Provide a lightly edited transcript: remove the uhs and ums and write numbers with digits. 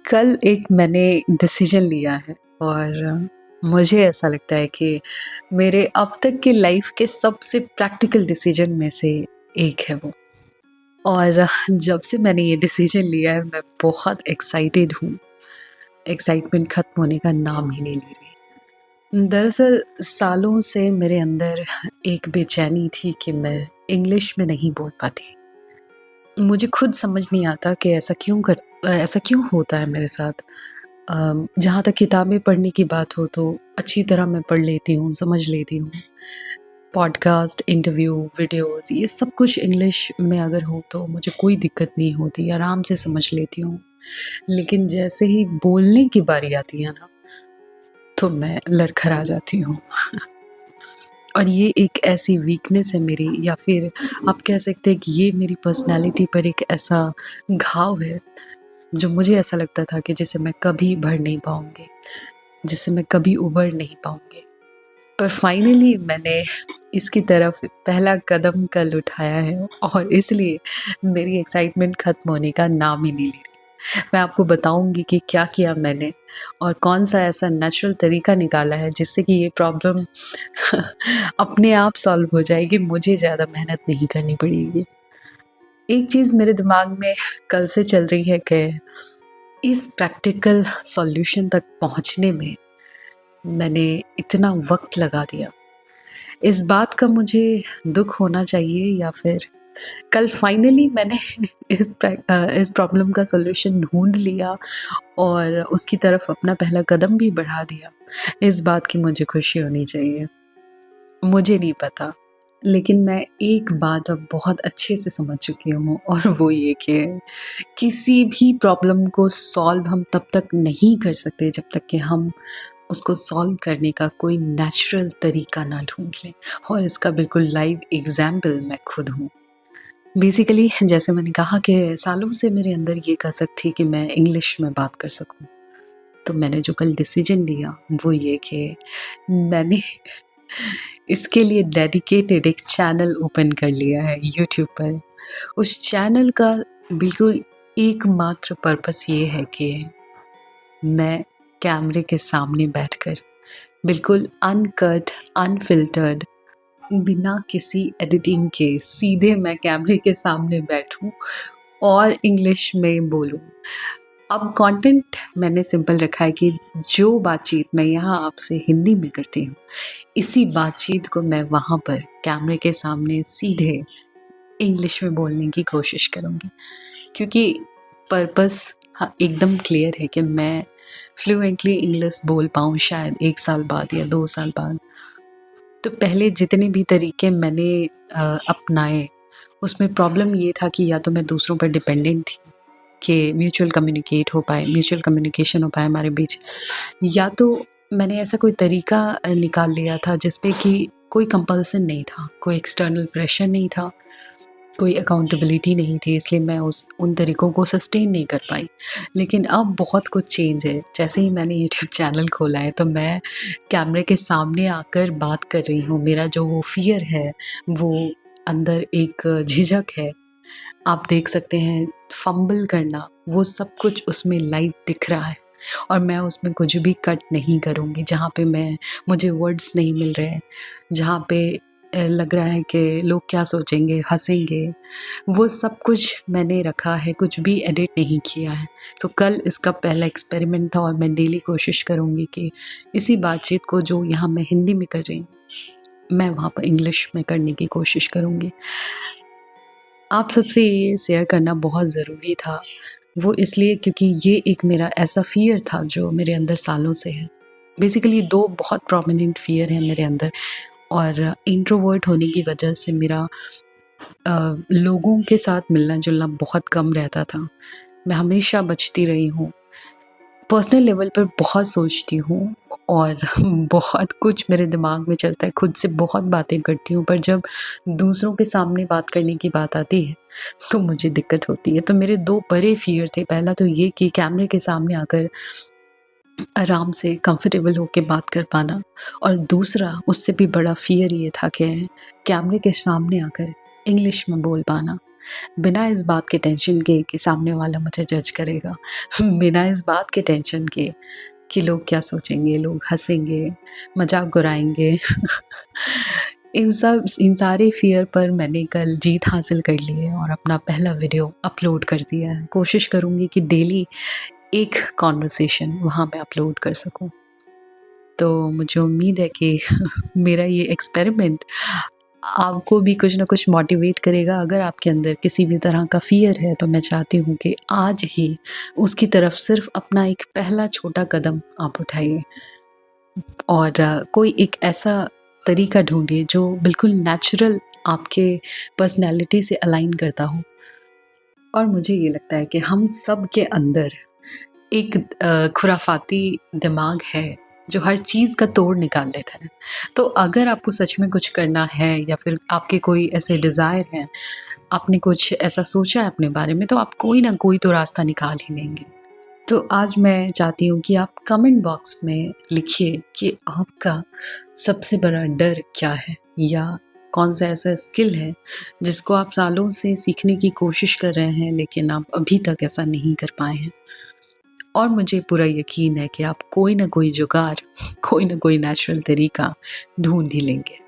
कल एक मैंने डिसीजन लिया है और मुझे ऐसा लगता है कि मेरे अब तक के लाइफ के सबसे प्रैक्टिकल डिसीजन में से एक है वो। और जब से मैंने ये डिसीजन लिया है मैं बहुत एक्साइटेड हूँ। एक्साइटमेंट खत्म होने का नाम ही नहीं ले रही। दरअसल सालों से मेरे अंदर एक बेचैनी थी कि मैं इंग्लिश में नहीं बोल पाती। मुझे खुद समझ नहीं आता कि ऐसा क्यों होता है मेरे साथ। जहाँ तक किताबें पढ़ने की बात हो तो अच्छी तरह मैं पढ़ लेती हूँ, समझ लेती हूँ। पॉडकास्ट, इंटरव्यू, वीडियोज़ ये सब कुछ इंग्लिश में अगर हो तो मुझे कोई दिक्कत नहीं होती, आराम से समझ लेती हूँ। लेकिन जैसे ही बोलने की बारी आती है ना, तो मैं लड़खड़ा जाती हूँ। और ये एक ऐसी वीकनेस है मेरी, या फिर आप कह सकते हैं कि ये मेरी पर्सनैलिटी पर एक ऐसा घाव है जो मुझे ऐसा लगता था कि जिसे मैं कभी भर नहीं पाऊँगी, जिससे मैं कभी उबर नहीं पाऊँगी। पर फाइनली मैंने इसकी तरफ पहला कदम कल उठाया है और इसलिए मेरी एक्साइटमेंट ख़त्म होने का नाम ही नहीं ले रही। मैं आपको बताऊँगी कि क्या किया मैंने और कौन-सा ऐसा नेचुरल तरीका निकाला है जिससे कि ये प्रॉब्लम अपने आप सॉल्व हो जाएगी, मुझे ज़्यादा मेहनत नहीं करनी पड़ेगी। एक चीज़ मेरे दिमाग में कल से चल रही है कि इस प्रैक्टिकल सॉल्यूशन तक पहुँचने में मैंने इतना वक़्त लगा दिया। इस बात का मुझे दुःख होना चाहिए या फिर कल फाइनली मैंने इस प्रॉब्लम का सॉल्यूशन ढूँढ लिया और उसकी तरफ अपना पहला कदम भी बढ़ा दिया। इस बात की मुझे खुशी होनी चाहिए। मुझे नहीं पता, लेकिन मैं एक बात अब बहुत अच्छे से समझ चुकी हूँ और वो ये कि किसी भी प्रॉब्लम को सॉल्व हम तब तक नहीं कर सकते जब तक कि हम उसको सॉल्व करने का कोई नेचुरल तरीका ना ढूँढ लें। और इसका बिल्कुल लाइव एग्ज़ाम्पल मैं खुद हूँ। बेसिकली जैसे मैंने कहा कि सालों से मेरे अंदर ये कसक थी कि मैं इंग्लिश में बात कर सकूँ। तो मैंने जो कल डिसीजन लिया वो ये कि मैंने इसके लिए डेडिकेटेड एक चैनल ओपन कर लिया है यूट्यूब पर। उस चैनल का बिल्कुल एकमात्र पर्पस ये है कि मैं कैमरे के सामने बैठकर बिल्कुल अनकट, अनफ़िल्टर्ड, बिना किसी एडिटिंग के सीधे मैं कैमरे के सामने बैठूँ और इंग्लिश में बोलूँ। अब कंटेंट मैंने सिंपल रखा है कि जो बातचीत मैं यहाँ आपसे हिंदी में करती हूँ, इसी बातचीत को मैं वहाँ पर कैमरे के सामने सीधे इंग्लिश में बोलने की कोशिश करूँगी। क्योंकि पर्पस एकदम क्लियर है कि मैं फ्लुएंटली इंग्लिश बोल पाऊँ शायद 1 साल बाद या 2 साल बाद। तो पहले जितने भी तरीके मैंने अपनाए, उसमें प्रॉब्लम ये था कि या तो मैं दूसरों पर डिपेंडेंट थी कि म्यूचुअल कम्युनिकेशन हो पाए हमारे बीच, या तो मैंने ऐसा कोई तरीका निकाल लिया था जिस पे कि कोई कंपल्सन नहीं था, कोई एक्सटर्नल प्रेशर नहीं था, कोई अकाउंटेबिलिटी नहीं थी, इसलिए मैं उन तरीकों को सस्टेन नहीं कर पाई। लेकिन अब बहुत कुछ चेंज है। जैसे ही मैंने यूट्यूब चैनल खोला है तो मैं कैमरे के सामने आकर बात कर रही हूँ। मेरा जो वो फ़ियर है, वो अंदर एक झिझक है, आप देख सकते हैं, फ़म्बल करना, वो सब कुछ उसमें लाइव दिख रहा है और मैं उसमें कुछ भी कट नहीं करूँगी। जहाँ पे मुझे वर्ड्स नहीं मिल रहे हैं, जहाँ पे लग रहा है कि लोग क्या सोचेंगे, हँसेंगे, वो सब कुछ मैंने रखा है, कुछ भी एडिट नहीं किया है। तो कल इसका पहला एक्सपेरिमेंट था और मैं डेली कोशिश करूँगी कि इसी बातचीत को जो यहाँ मैं हिंदी में कर रही हूँ, मैं वहाँ पर इंग्लिश में करने की कोशिश करूँगी। आप सबसे ये शेयर करना बहुत ज़रूरी था। वो इसलिए क्योंकि ये एक मेरा ऐसा फ़ियर था जो मेरे अंदर सालों से है। बेसिकली 2 बहुत प्रोमिनेंट फ़ियर हैं मेरे अंदर और इंट्रोवर्ट होने की वजह से मेरा लोगों के साथ मिलना-जुलना बहुत कम रहता था। मैं हमेशा बचती रही हूँ। पर्सनल लेवल पर बहुत सोचती हूँ और बहुत कुछ मेरे दिमाग में चलता है, खुद से बहुत बातें करती हूँ, पर जब दूसरों के सामने बात करने की बात आती है, तो मुझे दिक्कत होती है। तो मेरे 2 बड़े फ़ियर थे। पहला तो ये कि कैमरे के सामने आकर आराम से कंफ़र्टेबल होके बात कर पाना, और दूसरा उससे भी बड़ा फ़ियर ये था कि कैमरे के सामने आकर इंग्लिश में बोल पाना। बिना इस बात के टेंशन के कि सामने वाला मुझे जज करेगा, बिना इस बात के टेंशन के कि लोग क्या सोचेंगे, लोग हँसेंगे, मज़ाक उड़ाएँगे। इन सारे फ़ियर पर मैंने कल जीत हासिल कर ली है और अपना पहला वीडियो अपलोड कर दिया है। कोशिश करूँगी कि डेली एक कन्वर्सेशन वहाँ पे अपलोड कर सकूँ। तो मुझे उम्मीद है कि मेरा ये एक्सपेरिमेंट आपको भी कुछ न कुछ मोटिवेट करेगा। अगर आपके अंदर किसी भी तरह का फ़ियर है, तो मैं चाहती हूँ कि आज ही उसकी तरफ सिर्फ़ अपना एक पहला छोटा कदम आप उठाइए और कोई एक ऐसा तरीका ढूँढिए जो बिल्कुल नेचुरल आपके पर्सनैलिटी से अलाइन करता हो। और मुझे ये लगता है कि हम सब के अंदर एक खुराफाती दिमाग है, जो हर चीज़ का तोड़ निकाल लेता है। तो अगर आपको सच में कुछ करना है या फिर आपके कोई ऐसे डिज़ायर हैं, आपने कुछ ऐसा सोचा है अपने बारे में, तो आप कोई ना कोई तो रास्ता निकाल ही लेंगे। तो आज मैं चाहती हूँ कि आप कमेंट बॉक्स में लिखिए कि आपका सबसे बड़ा डर क्या है? या कौन-सा ऐसा स्किल है, जिसको आप सालों से सीखने की कोशिश कर रहे हैं, लेकिन आप अभी तक ऐसा नहीं कर पाए हैं? और मुझे पूरा यकीन है कि आप कोई ना कोई जुगाड़, कोई ना कोई नेचुरल तरीका ढूँढ ही लेंगे।